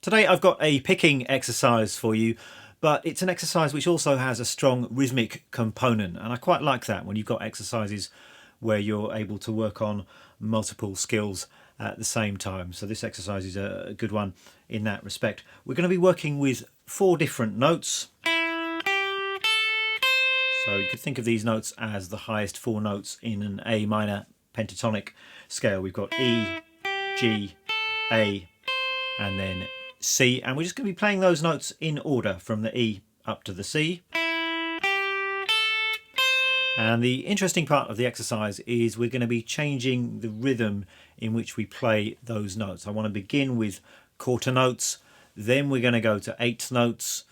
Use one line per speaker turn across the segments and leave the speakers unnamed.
Today I've got a picking exercise for you, but it's an exercise which also has a strong rhythmic component, and I quite like that when you've got exercises where you're able to work on multiple skills at the same time. So this exercise is a good one in that respect. We're going to be working with 4 different notes. So you could think of these notes as the highest 4 notes in an A minor pentatonic scale. We've got E, G, A, and then C, and we're just going to be playing those notes in order from the E up to the C. And the interesting part of the exercise is we're going to be changing the rhythm in which we play those notes. I want to begin with quarter notes, then we're going to go to 8th notes,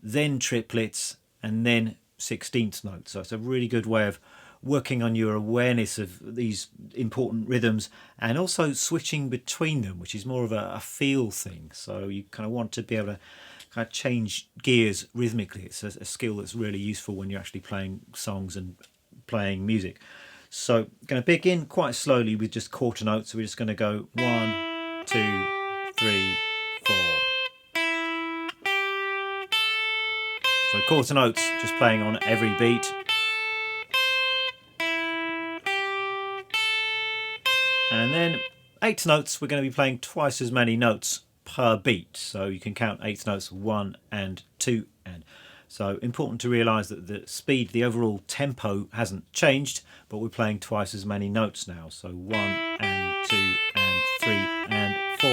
then triplets, and then 16th notes. So it's a really good way of working on your awareness of these important rhythms and also switching between them, which is more of a feel thing. So you kind of want to be able to kind of change gears rhythmically. It's a skill that's really useful when you're actually playing songs and playing music. So I'm going to begin quite slowly with just quarter notes. So we're just going to go 1, 2, 3, 4. So quarter notes, just playing on every beat. And then 8th notes, we're going to be playing twice as many notes per beat. So you can count 8th notes 1 and 2. And so important to realise that the speed, the overall tempo hasn't changed, but we're playing twice as many notes now. So 1 and 2 and 3 and 4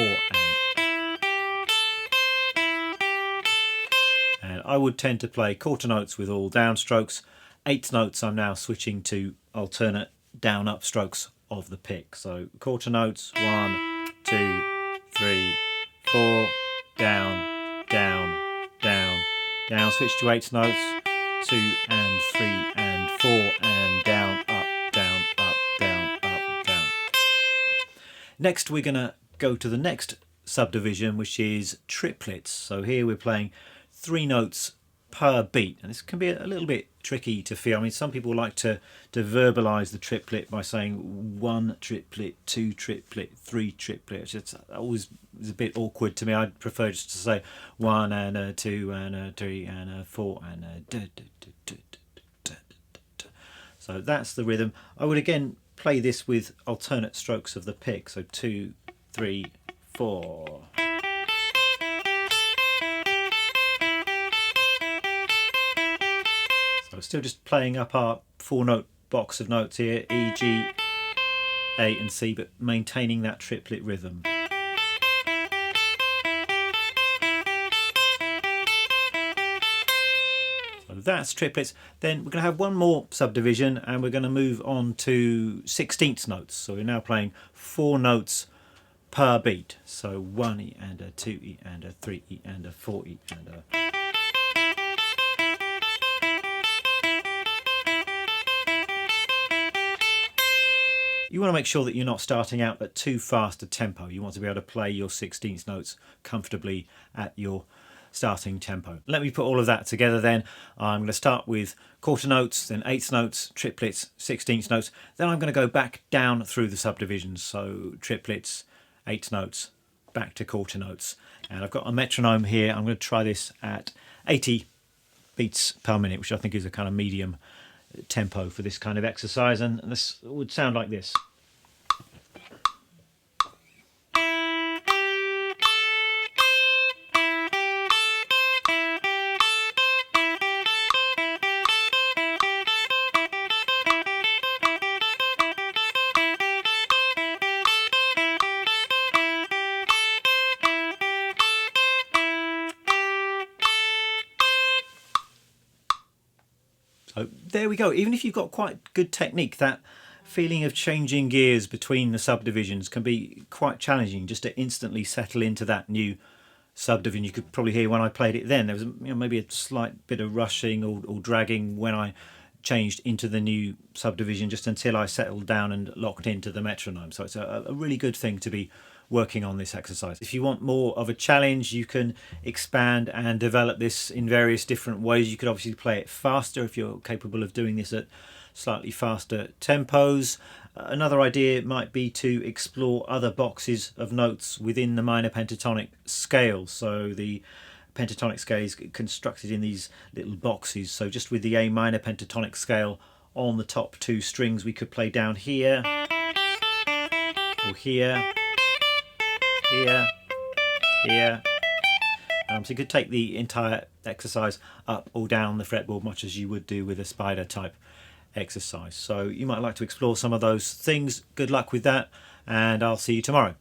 and I would tend to play quarter notes with all downstrokes. 8th notes I'm now switching to alternate down-up strokes of the pick. So quarter notes 1, 2, 3, 4, down, down, down, down. Switch to 8th notes, 2 and 3 and 4 and down, up, down, up, down, up, down. Next we're going to go to the next subdivision, which is triplets. So here we're playing 3 notes per beat, and this can be a little bit tricky to feel. I mean, some people like to verbalise the triplet by saying 1 triplet, 2 triplet, 3 triplet. It's always a bit awkward to me. I'd prefer just to say 1 and a 2 and a 3 and a 4 and a da, da, da, da, da, da, da. So that's the rhythm. I would again play this with alternate strokes of the pick. So 2, 3, 4. So still just playing up our 4-note box of notes here, E, G, A and C, but maintaining that triplet rhythm. So that's triplets. Then we're going to have one more subdivision and we're going to move on to 16th notes. So we're now playing 4 notes per beat. So 1 E and a 2 E and a 3 E and a 4 E and a... You want to make sure that you're not starting out at too fast a tempo. You want to be able to play your 16th notes comfortably at your starting tempo. Let me put all of that together then. I'm going to start with quarter notes, then 8th notes, triplets, 16th notes. Then I'm going to go back down through the subdivisions. So triplets, 8th notes, back to quarter notes. And I've got a metronome here. I'm going to try this at 80 beats per minute, which I think is a kind of medium tempo for this kind of exercise, and this would sound like this. So there we go. Even if you've got quite good technique, that feeling of changing gears between the subdivisions can be quite challenging just to instantly settle into that new subdivision. You could probably hear when I played it then, there was maybe a slight bit of rushing or dragging when I changed into the new subdivision just until I settled down and locked into the metronome. So it's a really good thing to be working on this exercise. If you want more of a challenge, you can expand and develop this in various different ways. You could obviously play it faster if you're capable of doing this at slightly faster tempos. Another idea might be to explore other boxes of notes within the minor pentatonic scale. So the pentatonic scale is constructed in these little boxes. So just with the A minor pentatonic scale on the top two strings, we could play down here, or here, here, here. So you could take the entire exercise up or down the fretboard, much as you would do with a spider type exercise. So you might like to explore some of those things. Good luck with that, and I'll see you tomorrow.